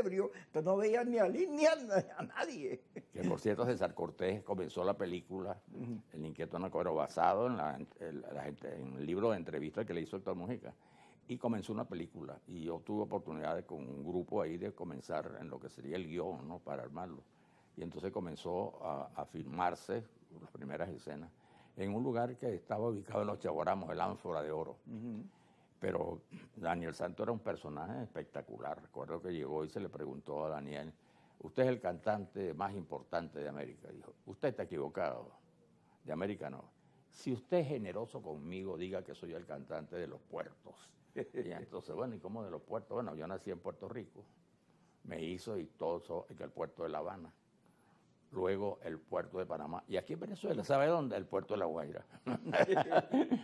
ebrio, entonces no veía ni a Lin ni a nadie. Que por cierto, César Cortés comenzó la película El Inquieto Anacoreta, basado en el libro de entrevistas que le hizo Héctor Mujica. Y comenzó una película. Y yo tuve oportunidad con un grupo ahí de comenzar en lo que sería el guión, ¿no? Para armarlo. Y entonces comenzó a filmarse las primeras escenas en un lugar que estaba ubicado en Los Chaguaramos, el Ánfora de Oro. Pero Daniel Santos era un personaje espectacular. Recuerdo que llegó y se le preguntó a Daniel: usted es el cantante más importante de América. Dijo: usted está equivocado, de América no. Si usted es generoso conmigo, diga que soy el cantante de los puertos. Y entonces, bueno, ¿y cómo de los puertos? Bueno, yo nací en Puerto Rico, me hizo y todo eso, que el puerto de La Habana. Luego el puerto de Panamá. Y aquí en Venezuela, ¿sabe dónde? El puerto de La Guaira.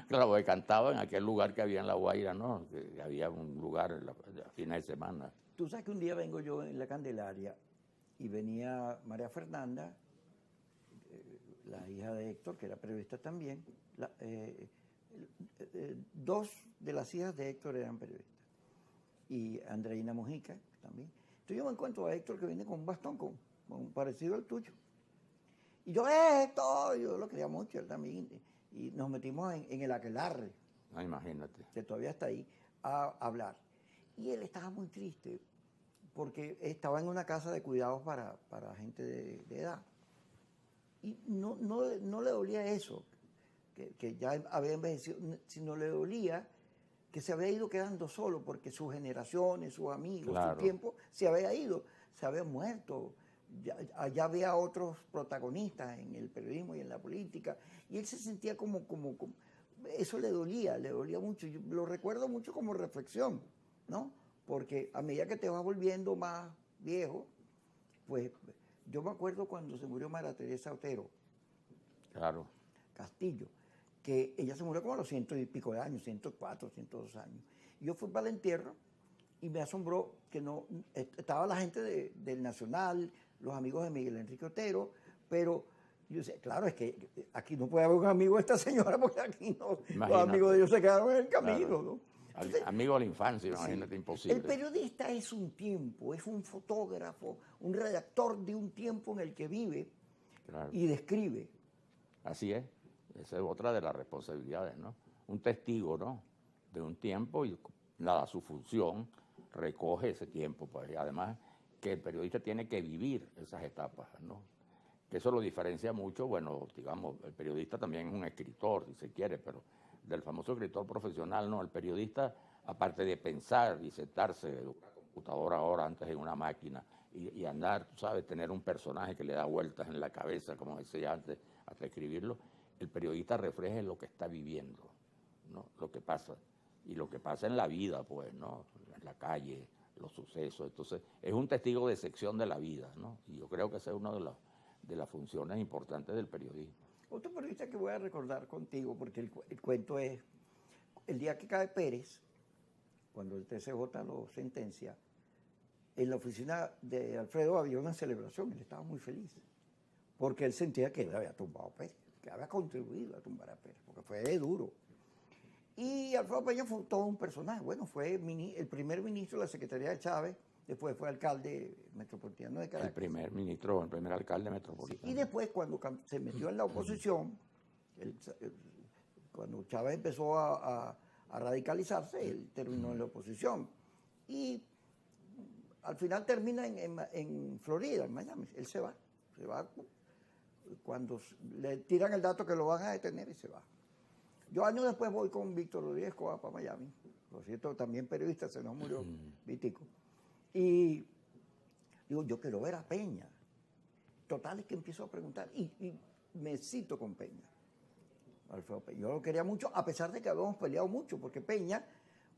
Claro, porque cantaba en aquel lugar que había en La Guaira, ¿no? Que había un lugar a fines de semana. Tú sabes que un día vengo yo en la Candelaria y venía María Fernanda, la hija de Héctor, que era periodista también. Dos de las hijas de Héctor eran periodistas. Y Andreina Mujica también. Entonces yo me encuentro a Héctor que viene con un bastón parecido al tuyo. Y yo, Héctor, yo lo quería mucho, él también. Y nos metimos en el aquelarre, No, imagínate. que todavía está ahí, a hablar. Y él estaba muy triste porque estaba en una casa de cuidados para gente de edad. Y no le dolía eso, que ya había envejecido, sino le dolía que se había ido quedando solo porque sus generaciones, sus amigos, Claro. su tiempo se había ido, se había muerto. Ya había otros protagonistas en el periodismo y en la política, y él se sentía como eso le dolía mucho. Yo lo recuerdo mucho como reflexión, ¿no? Porque a medida que te vas volviendo más viejo, pues yo me acuerdo cuando se murió María Teresa Otero. Claro. Castillo, que ella se murió como a los 100 y pico de años, 104, 102 años. Y yo fui para el entierro y me asombró que no estaba la gente del Nacional, los amigos de Miguel Enrique Otero, pero yo decía, claro, es que aquí no puede haber un amigo de esta señora porque aquí no, Imagínate. Los amigos de ellos se quedaron en el camino, Claro. ¿no? Entonces, amigo de la infancia, imagínate, imposible. El periodista es un tiempo, es un fotógrafo, un redactor de un tiempo en el que vive, claro, y describe. Así es, esa es otra de las responsabilidades, ¿no? Un testigo, ¿no? De un tiempo y nada, su función recoge ese tiempo, pues, y además que el periodista tiene que vivir esas etapas, ¿no? Que eso lo diferencia mucho, bueno, digamos, el periodista también es un escritor, si se quiere, pero del famoso escritor profesional, no, el periodista, aparte de pensar y sentarse de una computadora ahora antes en una máquina y andar, tú sabes, tener un personaje que le da vueltas en la cabeza, como decía antes, hasta escribirlo, el periodista refleja lo que está viviendo, ¿no? Lo que pasa, y lo que pasa en la vida, pues, ¿no? En la calle, los sucesos, entonces, es un testigo de sección de la vida, ¿no? Y yo creo que esa es una de las funciones importantes del periodismo. Otro periodista que voy a recordar contigo, porque el cuento es, el día que cae Pérez, cuando el TCJ lo sentencia, en la oficina de Alfredo había una celebración, él estaba muy feliz, porque él sentía que él había tumbado a Pérez, que había contribuido a tumbar a Pérez, porque fue duro. Y Alfredo Peña fue todo un personaje, bueno, fue el primer ministro de la Secretaría de Chávez, después fue alcalde metropolitano de Caracas. El primer ministro, el primer alcalde metropolitano. Sí, y después cuando se metió en la oposición, cuando Chávez empezó a radicalizarse, él terminó en la oposición. Y al final termina en Florida, en Miami. Él se va cuando le tiran el dato que lo van a detener y se va. Yo años después voy con Víctor Rodríguez Coa para Miami, por cierto, también periodista, se nos murió Vítico. Y digo, yo quiero ver a Peña. Total es que empiezo a preguntar y me cito con Peña. Alfredo Peña. Yo lo quería mucho, a pesar de que habíamos peleado mucho, porque Peña,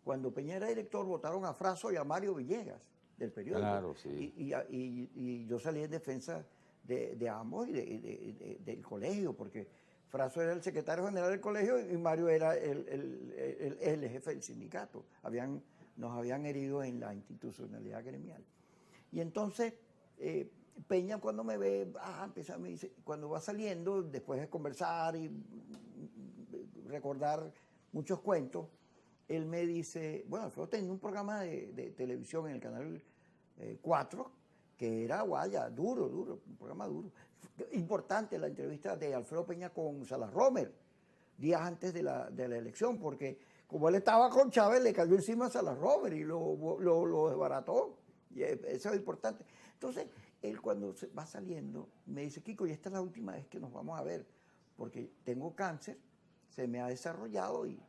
cuando Peña era director, votaron a Fraso y a Mario Villegas del periódico. Claro, sí. Y yo salí en defensa de ambos y del colegio, porque Fraso era el secretario general del colegio y Mario era el jefe del sindicato. Nos habían herido en la institucionalidad gremial. Y entonces, Peña cuando me ve, me dice, cuando va saliendo, después de conversar y recordar muchos cuentos, él me dice, bueno, Alfredo tenía un programa de televisión en el canal 4, que era guaya, duro, un programa duro. Importante la entrevista de Alfredo Peña con Salas Romer, días antes de la elección, porque como él estaba con Chávez, le cayó encima a Salas Romer y lo desbarató. Y eso es importante. Entonces, él cuando va saliendo, me dice, Kiko, y esta es la última vez que nos vamos a ver, porque tengo cáncer, se me ha desarrollado y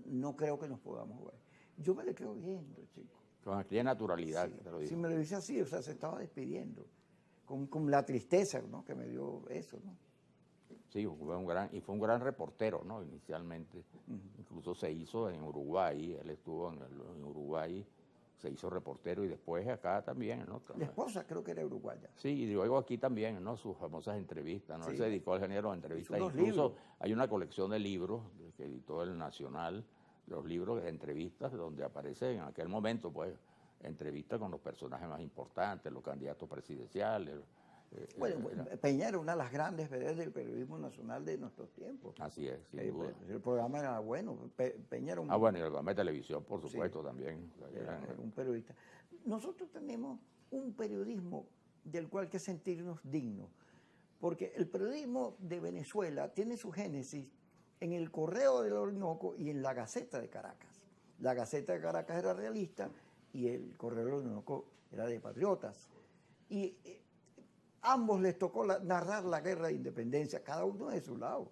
no creo que nos podamos ver. Yo me le quedo viendo, chico. Con aquella naturalidad Sí, que te lo digo. sí, me lo dice así, o sea, se estaba despidiendo, con la tristeza, ¿no?, que me dio eso, ¿no? Sí, fue un gran reportero, ¿no? Inicialmente. Incluso se hizo en Uruguay, él estuvo en Uruguay, se hizo reportero y después acá también, ¿no? La esposa creo que era uruguaya. Sí, y luego aquí también, ¿no? Sus famosas entrevistas, ¿no? Sí. Él se dedicó al género de entrevistas. Hizo unos Incluso libros. hay una colección de libros que editó el Nacional, los libros de entrevistas, donde aparece en aquel momento, pues, entrevistas con los personajes más importantes, los candidatos presidenciales. Bueno, Peña era una de las grandes vedettes del periodismo nacional de nuestros tiempos. Así es, sin duda. El programa era bueno, Peña era un... Bueno, y el programa de televisión, por supuesto, también. Era un periodista. Nosotros tenemos un periodismo del cual hay que sentirnos dignos, porque el periodismo de Venezuela tiene su génesis en el Correo del Orinoco y en la Gaceta de Caracas. La Gaceta de Caracas era realista y el Correo del Orinoco era de patriotas. Y ambos les tocó narrar la guerra de independencia, cada uno de su lado.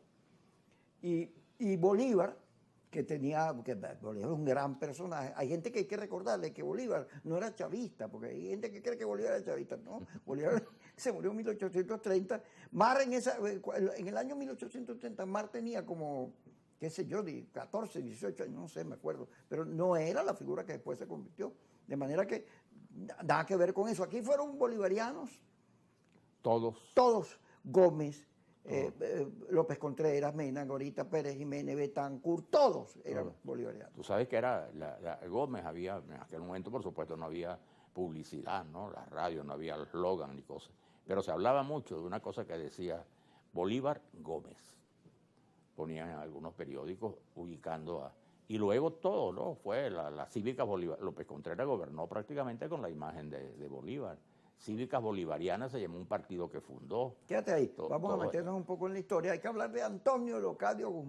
Y Bolívar, que Bolívar es un gran personaje. Hay gente que hay que recordarle que Bolívar no era chavista, porque hay gente que cree que Bolívar era chavista. No, Bolívar se murió en 1830. Mar en el año 1830, Mar tenía como, qué sé yo, 14, 18 años, no sé, me acuerdo. Pero no era la figura que después se convirtió. De manera que nada que ver con eso. Aquí fueron bolivarianos. Todos. Gómez, López Contreras, Mena, Gorita, Pérez Jiménez, Betancourt, todos eran bolivarianos. Tú sabes que era Gómez, en aquel momento, por supuesto, no había publicidad, ¿no? La radio, no había eslogan ni cosas. Pero se hablaba mucho de una cosa que decía Bolívar Gómez. Ponían en algunos periódicos ubicando a... Y luego todo, ¿no? Fue la Cívica Bolívar. López Contreras gobernó prácticamente con la imagen de Bolívar. Cívicas Bolivarianas se llamó un partido que fundó. Quédate ahí, vamos a meternos un poco en la historia. Hay que hablar de Antonio Leocadio Guzmán.